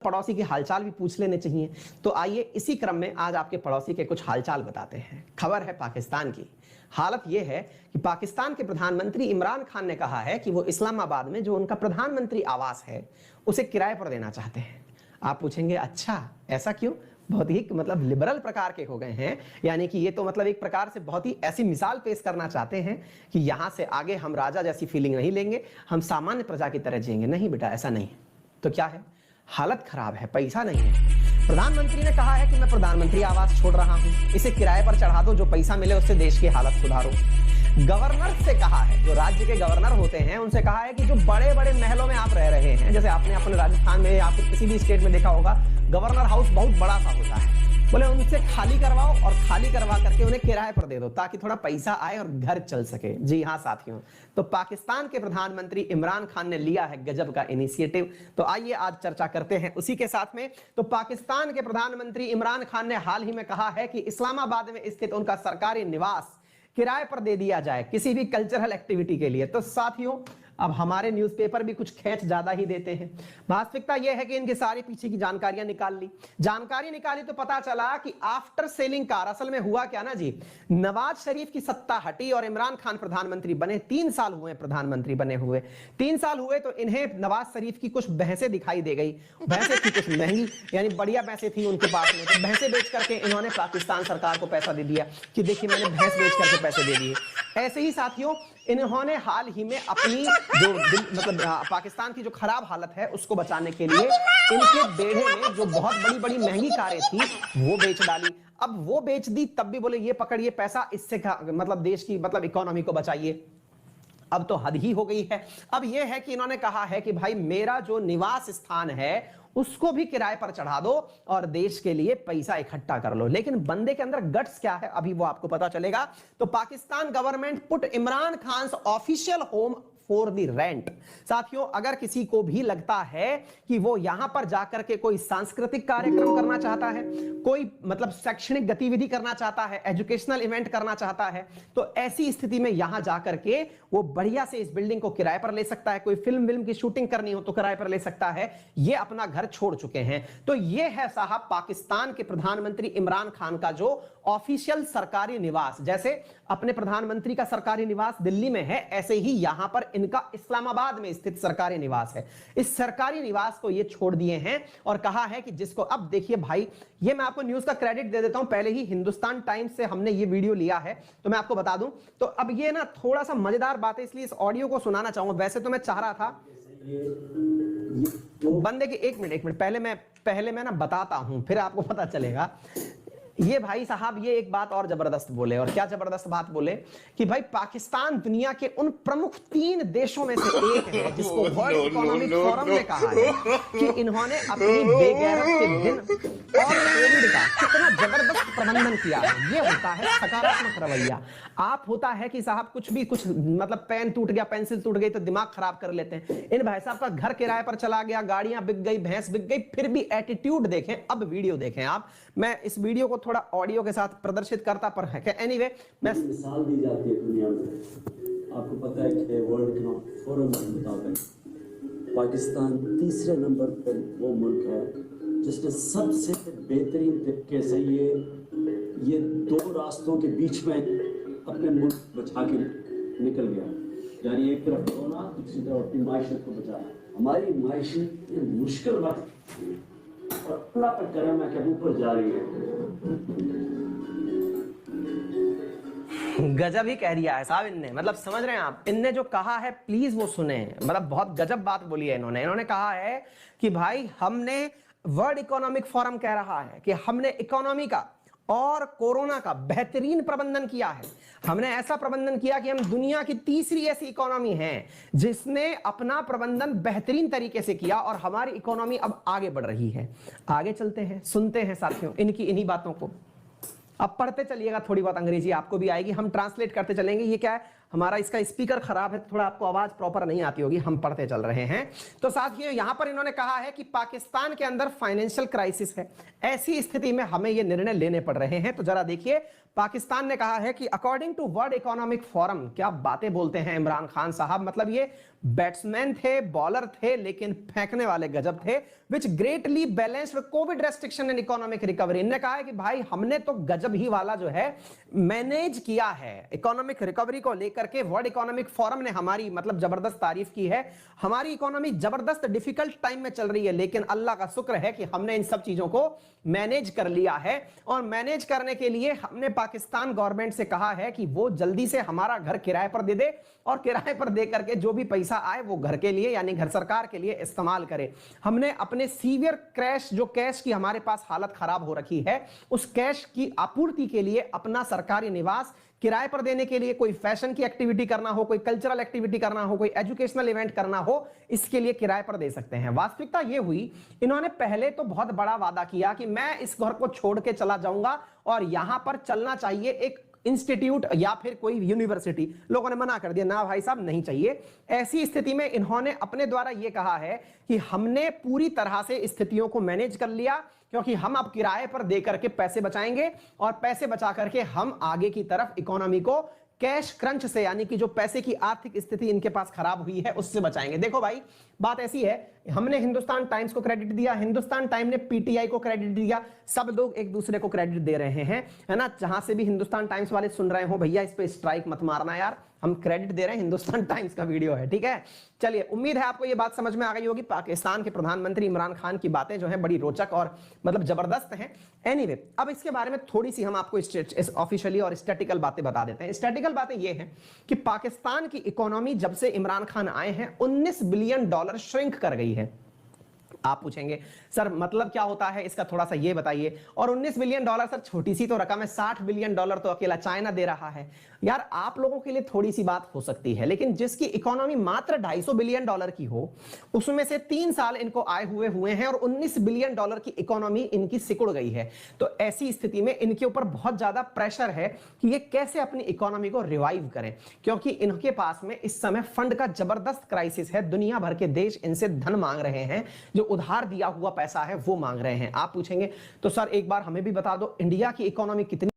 पड़ोसी के हालचाल भी पूछ लेने चाहिए। तो आइए इसी क्रम में आज आपके पड़ोसी के कुछ हालचाल बताते हैं। खबर है पाकिस्तान की। हालत यह है कि पाकिस्तान के प्रधानमंत्री इमरान खान ने कहा है कि वो इस्लामाबाद में जो उनका प्रधानमंत्री आवास है उसे किराए पर देना चाहते हैं। आप पूछेंगे अच्छा ऐसा क्यों? बहुत ही मतलब लिबरल प्रकार के हो गए हैं, यानी कि ये तो मतलब एक प्रकार से बहुत ही ऐसी मिसाल पेश करना चाहते हैं कि यहां से आगे हम राजा जैसी फीलिंग नहीं लेंगे, हम सामान्य प्रजा की तरह जिएंगे। नहीं बेटा, ऐसा नहीं है। तो क्या है? हालत खराब है, पैसा नहीं है। प्रधानमंत्री ने कहा है कि मैं प्रधानमंत्री आवास छोड़ रहा हूं, इसे किराए पर चढ़ा दो, जो पैसा मिले उससे देश की हालत सुधारो। गवर्नर से कहा है, जो राज्य के गवर्नर होते हैं उनसे कहा है कि जो बड़े बड़े महलों में आप रह रहे हैं, जैसे आपने अपने राजस्थान में या फिर किसी भी स्टेट में देखा होगा, गवर्नर हाउस बहुत बड़ा सा होता है, बोले उनसे खाली करवाओ और खाली करवा करके उन्हें किराए पर दे दो ताकि थोड़ा पैसा आए और घर चल सके। जी हाँ साथियों, तो पाकिस्तान के प्रधानमंत्री इमरान खान ने लिया है गजब का इनिशिएटिव। तो आइए आज चर्चा करते हैं उसी के साथ में। तो पाकिस्तान के प्रधानमंत्री इमरान खान ने हाल ही में कहा है कि इस्लामाबाद में स्थित उनका सरकारी निवास किराए पर दे दिया जाए किसी भी कल्चरल एक्टिविटी के लिए। तो साथियों, अब हमारे न्यूज़पेपर भी कुछ खैच ज्यादा ही देते हैं। वास्तविकता यह है कि इनके सारे पीछे की जानकारियां जानकारी निकाली तो पता चला कि आफ्टर सेलिंग कार असल में हुआ क्या ना जी, नवाज शरीफ की सत्ता हटी और इमरान खान प्रधानमंत्री बने। 3 साल हुए प्रधानमंत्री बने हुए, 3 साल हुए तो इन्हें नवाज शरीफ की कुछ भैंसें दिखाई दे गई। भैंसें थी कुछ महंगी, यानी बढ़िया भैंसें थी उनके पास में, तो भैंसें बेच करके इन्होंने पाकिस्तान सरकार को पैसा दे दिया कि देखिए मैंने भैंस बेच करके पैसे दे दिए। ऐसे ही साथियों, इन्होंने हाल ही में अपनी जो मतलब पाकिस्तान की जो खराब हालत है उसको बचाने के लिए इनके बेड़े में जो बहुत बड़ी बड़ी महंगी कारें थी वो बेच डाली। अब वो बेच दी तब भी बोले ये पकड़िए पैसा, इससे मतलब देश की मतलब इकोनॉमी को बचाइए। अब तो हद ही हो गई है। अब यह है कि इन्होंने कहा है कि भाई मेरा जो निवास स्थान है उसको भी किराए पर चढ़ा दो और देश के लिए पैसा इकट्ठा कर लो। लेकिन बंदे के अंदर गट्स क्या है अभी वो आपको पता चलेगा। तो Pakistan government put Imran Khan official home for the rent. साथियों, अगर किसी को भी लगता है कि वो यहां पर जाकर के कोई सांस्कृतिक कार्यक्रम करना चाहता है, कोई मतलब शैक्षणिक गतिविधि करना चाहता है, एजुकेशनल इवेंट करना चाहता है, तो ऐसी स्थिति में यहां जाकर के वो बढ़िया से इस बिल्डिंग को किराए पर ले सकता है। कोई फिल्म की शूटिंग करनी हो तो किराए पर ले सकता है। ये अपना घर छोड़ चुके हैं। तो ये है साहब पाकिस्तान के प्रधानमंत्री इमरान खान का जो ऑफिशियल सरकारी निवास। जैसे अपने प्रधानमंत्री का सरकारी निवास दिल्ली में है, ऐसे ही यहां पर इनका इस्लामाबाद में स्थित सरकारी निवास है। इस सरकारी निवास को ये छोड़ दिए हैं और कहा है कि जिसको अब देखिए भाई, ये मैं आपको न्यूज का क्रेडिट दे देता हूं, पहले ही हिंदुस्तान टाइम्स से हमने ये वीडियो लिया है तो मैं आपको बता दूं। तो अब ये ना थोड़ा सा मजेदार बात है, इसलिए इस ऑडियो को सुनाना चाहूंगा। वैसे तो मैं चाह रहा था बंदे के एक मिनट पहले मैं ना बताता हूं, फिर आपको पता चलेगा। ये भाई साहब ये एक बात और जबरदस्त बोले, और क्या जबरदस्त बात बोले कि भाई पाकिस्तान दुनिया के उन प्रमुख 3 देशों में से एक है जिसको वर्ल्ड इकोनॉमिक फोरम ने कहा है कि इन्होंने अपनी बेगैरत के दिन और कोविड का कितना जबरदस्त प्रबंधन किया है। ये होता है सकारात्मक रवैया। आप होता है कि साहब कुछ मतलब पेन टूट गया, पेंसिल टूट गई तो दिमाग खराब कर लेते हैं। इन भाई साहब का घर किराए पर चला गया, गाड़ियां बिक गई, भैंस बिक गई, फिर भी एटीट्यूड देखें। अब वीडियो देखें आप, मैं इस वीडियो को थोड़ा ऑडियो के साथ प्रदर्शित करता पर है। एनीवे, मैं मिसाल दी जाती है दुनिया में। आपको पता है कि वर्ल्ड इकोनॉमिक फोरम के मुताबिक पाकिस्तान तीसरे नंबर पर वो मुल्क है जिसने सबसे बेहतरीन तरीके से ये 2 रास्तों के बीच में अपने मुल्क बचा के निकल गया। यानी एक तरफ कोरोना, दूसरी तरफ अपनी मायशत को बचाना। हमारी मायशत ये मुश्किल वक्त और अल्लाह पर करम है कि ऊपर जा रही है। गजब ही कह दिया है साहब इनने, मतलब समझ रहे हैं आप, इनने जो कहा है प्लीज वो सुने, मतलब बहुत गजब बात बोली है इन्होंने कहा है कि भाई हमने वर्ल्ड इकोनॉमिक फोरम कह रहा है कि हमने इकोनॉमी का और कोरोना का बेहतरीन प्रबंधन किया है। हमने ऐसा प्रबंधन किया कि हम दुनिया की तीसरी ऐसी इकोनॉमी है जिसने अपना प्रबंधन बेहतरीन तरीके से किया और हमारी इकोनॉमी अब आगे बढ़ रही है। आगे चलते हैं, सुनते हैं साथियों इनकी इन्हीं बातों को। अब पढ़ते चलिएगा, थोड़ी बहुत अंग्रेजी आपको भी आएगी, हम ट्रांसलेट करते चलेंगे। ये क्या है, हमारा इसका स्पीकर खराब है, थोड़ा आपको आवाज प्रॉपर नहीं आती होगी, हम पढ़ते चल रहे हैं। तो साथियों यहां पर इन्होंने कहा है कि पाकिस्तान के अंदर फाइनेंशियल क्राइसिस है, ऐसी स्थिति में हमें ये निर्णय लेने पड़ रहे हैं। तो जरा देखिए, पाकिस्तान ने कहा है कि according to World Economic Forum, क्या बातें बोलते हैं इमरान खान साहब, मतलब ये बैट्समैन थे, बॉलर थे, लेकिन फेंकने वाले गजब थे, which greatly balanced Covid restriction and economic recovery. इन्होंने कहा है कि भाई हमने तो गजब ही वाला जो है मैनेज किया है इकोनॉमिक रिकवरी को लेकर के। वर्ल्ड इकोनॉमिक फोरम ने हमारी मतलब जबरदस्त तारीफ की है, हमारी इकोनॉमी जबरदस्त डिफिकल्ट टाइम में चल रही है, लेकिन अल्लाह का शुक्र है कि हमने इन सब चीजों को मैनेज कर लिया है। और मैनेज करने के लिए हमने पाकिस्तान गवर्नमेंट से कहा है कि वो जल्दी से हमारा घर किराए पर दे दे, और किराए पर दे करके जो भी पैसा आए वो घर के लिए यानी घर सरकार के लिए इस्तेमाल करे। हमने अपने सीवियर क्रैश, जो कैश की हमारे पास हालत खराब हो रखी है, उस कैश की आपूर्ति के लिए अपना सरकारी निवास किराए पर देने के लिए, कोई फैशन की एक्टिविटी करना हो, कोई कल्चरल एक्टिविटी करना हो, कोई एजुकेशनल इवेंट करना हो, इसके लिए किराए पर दे सकते हैं। वास्तविकता यह हुई, इन्होंने पहले तो बहुत बड़ा वादा किया कि मैं इस घर को छोड़ के चला जाऊंगा और यहां पर चलना चाहिए एक इंस्टीट्यूट या फिर कोई यूनिवर्सिटी। लोगों ने मना कर दिया, ना भाई साहब नहीं चाहिए। ऐसी स्थिति में इन्होंने अपने द्वारा यह कहा है कि हमने पूरी तरह से स्थितियों को मैनेज कर लिया, क्योंकि हम अब किराए पर दे करके पैसे बचाएंगे और पैसे बचा करके हम आगे की तरफ इकोनॉमी को कैश क्रंच से, यानी कि जो पैसे की आर्थिक स्थिति इनके पास खराब हुई है उससे बचाएंगे। देखो भाई बात ऐसी है, हमने हिंदुस्तान टाइम्स को क्रेडिट दिया, हिंदुस्तान टाइम ने पीटीआई को क्रेडिट दिया, सब लोग एक दूसरे को क्रेडिट दे रहे हैं, है ना। जहां से भी हिंदुस्तान टाइम्स वाले सुन रहे हो, भैया इस पे स्ट्राइक मत मारना यार, हम क्रेडिट दे रहे हैं, हिंदुस्तान टाइम्स का वीडियो है, ठीक है। चलिए, उम्मीद है आपको ये बात समझ में आ गई होगी। पाकिस्तान के प्रधानमंत्री इमरान खान की बातें जो है बड़ी रोचक और मतलब जबरदस्त हैं। एनीवे, अब इसके बारे में थोड़ी सी हम आपको ऑफिशियली और स्टैटिकल बातें बता देते हैं। स्टैटिकल बातें ये हैं कि पाकिस्तान की इकोनॉमी जब से इमरान खान आए हैं $19 बिलियन श्रिंक कर गई है। आप पूछेंगे सर मतलब क्या होता है इसका, थोड़ा सा ये बताइए। और $19 बिलियन सर छोटी सी तो रकम है, $60 बिलियन तो अकेला चाइना दे रहा है। यार आप लोगों के लिए थोड़ी सी बात हो सकती है, लेकिन जिसकी इकोनॉमी मात्र $250 बिलियन की हो, उसमें से 3 साल इनको आए हुए हैं और $19 बिलियन की इकोनॉमी इनकी सिकुड़ गई है। तो ऐसी स्थिति में इनके ऊपर बहुत ज्यादा प्रेशर है कि ये कैसे अपनी इकोनॉमी को रिवाइव करें, क्योंकि इनके पास में इस समय फंड का जबरदस्त क्राइसिस है। दुनिया भर के देश इनसे धन मांग रहे हैं, जो उधार दिया हुआ पैसा है वो मांग रहे हैं। आप पूछेंगे तो सर एक बार हमें भी बता दो इंडिया की इकोनॉमी कितनी